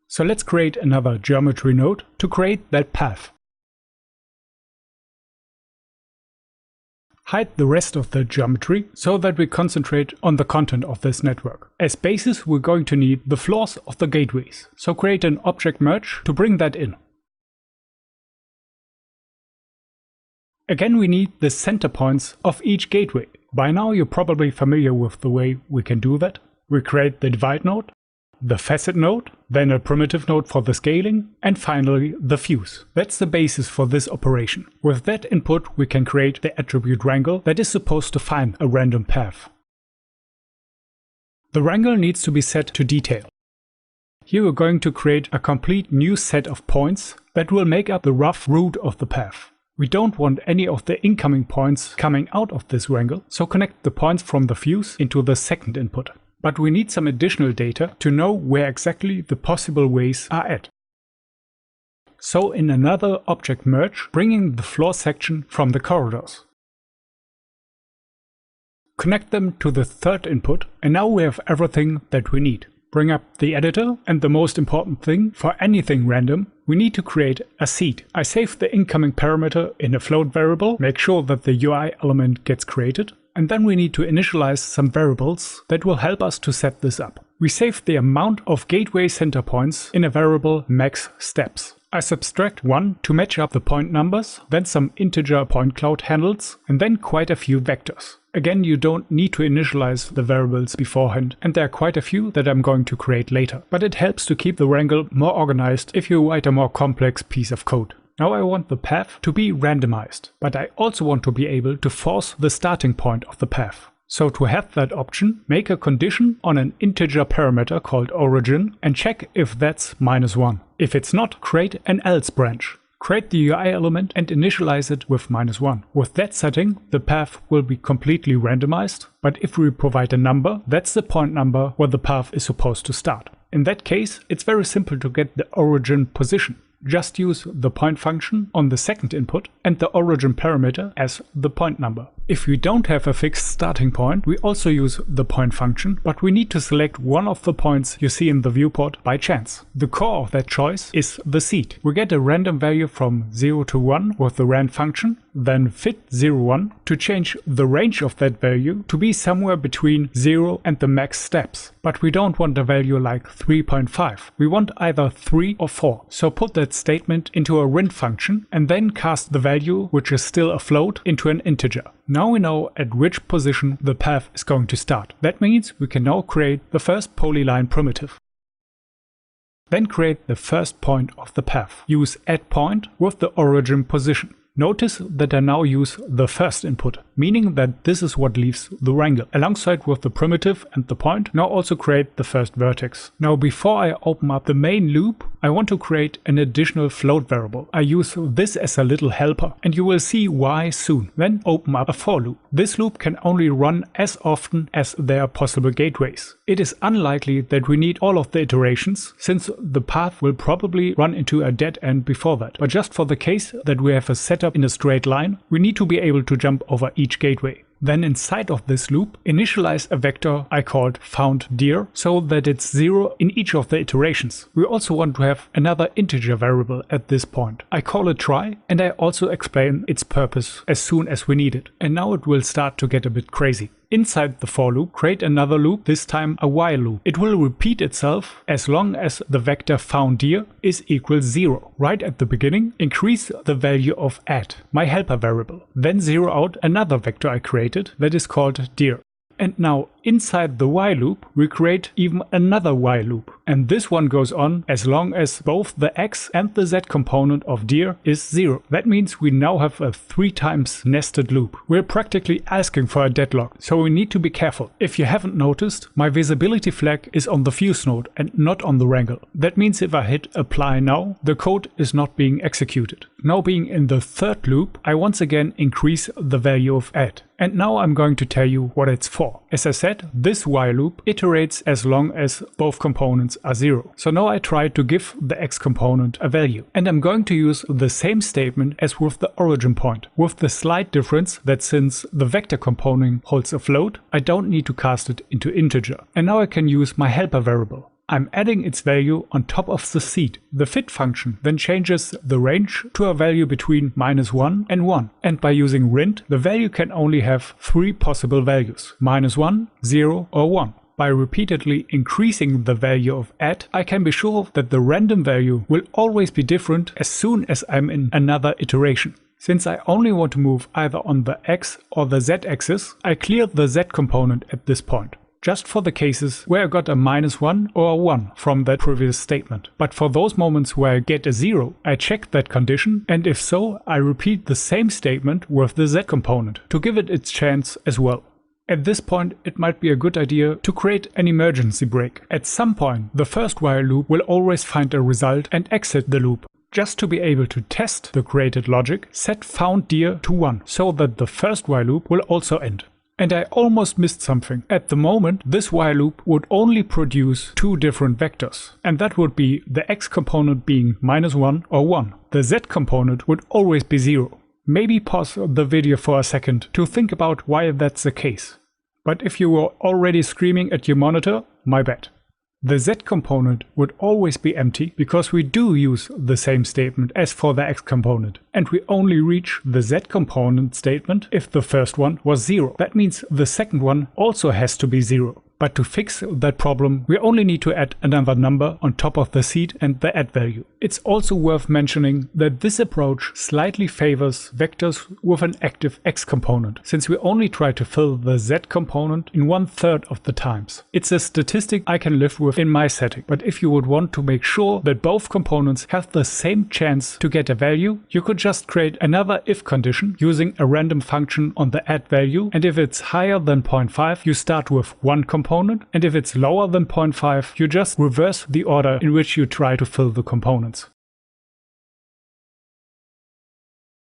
So let's create another geometry node to create that path. Hide the rest of the geometry so that we concentrate on the content of this network. As basis, we're going to need the floors of the gateways. So create an object merge to bring that in. Again, we need the center points of each gateway. By now you're probably familiar with the way we can do that. We create the divide node, the facet node, then a primitive node for the scaling, and finally the fuse. That's the basis for this operation. With that input we can create the attribute wrangle that is supposed to find a random path. The wrangle needs to be set to detail. Here we're going to create a complete new set of points that will make up the rough route of the path. We don't want any of the incoming points coming out of this wrangle, so connect the points from the fuse into the second input. But we need some additional data to know where exactly the possible ways are at. So in another object merge, bringing the floor section from the corridors. Connect them to the third input, and now we have everything that we need. Bring up the editor, and the most important thing, for anything random, we need to create a seed. I save the incoming parameter in a float variable, make sure that the UI element gets created, and then we need to initialize some variables that will help us to set this up. We save the amount of gateway center points in a variable max steps. I subtract 1 to match up the point numbers, then some integer point cloud handles, and then quite a few vectors. Again, you don't need to initialize the variables beforehand, and there are quite a few that I'm going to create later. But it helps to keep the wrangle more organized if you write a more complex piece of code. Now I want the path to be randomized, but I also want to be able to force the starting point of the path. So to have that option, make a condition on an integer parameter called origin and check if that's -1. If it's not, create an else branch. Create the UI element and initialize it with -1. With that setting, the path will be completely randomized, but if we provide a number, that's the point number where the path is supposed to start. In that case, it's very simple to get the origin position. Just use the point function on the second input and the origin parameter as the point number. If we don't have a fixed starting point, we also use the point function, but we need to select one of the points you see in the viewport by chance. The core of that choice is the seed. We get a random value from 0 to 1 with the rand function, then fit 0, 1 to change the range of that value to be somewhere between 0 and the max steps. But we don't want a value like 3.5. We want either 3 or 4. So put that statement into a rand function and then cast the value, which is still a float, into an integer. Now we know at which position the path is going to start. That means we can now create the first polyline primitive. Then create the first point of the path. Use addPoint with the origin position. Notice that I now use the first input, meaning that this is what leaves the wrangle. Alongside with the primitive and the point, now also create the first vertex. Now before I open up the main loop, I want to create an additional float variable. I use this as a little helper, and you will see why soon. Then open up a for loop. This loop can only run as often as there are possible gateways. It is unlikely that we need all of the iterations, since the path will probably run into a dead end before that. But just for the case that we have a setup in a straight line, we need to be able to jump over each gateway. Then inside of this loop, initialize a vector I called foundDir so that it's 0 in each of the iterations. We also want to have another integer variable at this point. I call it try, and I also explain its purpose as soon as we need it. And now it will start to get a bit crazy. Inside the for loop, create another loop, this time a while loop. It will repeat itself as long as the vector foundDir is equal 0. Right at the beginning, increase the value of add, my helper variable. Then zero out another vector I created that is called dir. And now inside the while loop, we create even another while loop. And this one goes on as long as both the x and the z component of dir is 0. That means we now have a 3 times nested loop. We're practically asking for a deadlock, so we need to be careful. If you haven't noticed, my visibility flag is on the fuse node and not on the wrangle. That means if I hit apply now, the code is not being executed. Now being in the third loop, I once again increase the value of add. And now I'm going to tell you what it's for. As I said, this while loop iterates as long as both components are 0. So now I try to give the x component a value. And I'm going to use the same statement as with the origin point, with the slight difference that since the vector component holds a float, I don't need to cast it into integer. And now I can use my helper variable. I'm adding its value on top of the seed. The fit function then changes the range to a value between -1 and 1. And by using rint, the value can only have 3 possible values: -1, 0 or 1. By repeatedly increasing the value of add, I can be sure that the random value will always be different as soon as I'm in another iteration. Since I only want to move either on the x or the z axis, I clear the z component at this point, just for the cases where I got a -1 or a 1 from that previous statement. But for those moments where I get a 0, I check that condition, and if so, I repeat the same statement with the z component to give it its chance as well. At this point, it might be a good idea to create an emergency break. At some point, the first while loop will always find a result and exit the loop. Just to be able to test the created logic, set found_dir to 1, so that the first while loop will also end. And I almost missed something. At the moment, this while loop would only produce 2 different vectors, and that would be the x component being -1 or 1. The z component would always be 0. Maybe pause the video for a second to think about why that's the case. But if you were already screaming at your monitor, my bad. The z component would always be empty because we do use the same statement as for the x component, and we only reach the z component statement if the first one was 0. That means the second one also has to be 0. But to fix that problem, we only need to add another number on top of the seed and the add value. It's also worth mentioning that this approach slightly favors vectors with an active x component, since we only try to fill the z component in 1/3 of the times. It's a statistic I can live with in my setting, but if you would want to make sure that both components have the same chance to get a value, you could just create another if condition using a random function on the add value, and if it's higher than 0.5, you start with one component, and if it's lower than 0.5, you just reverse the order in which you try to fill the components.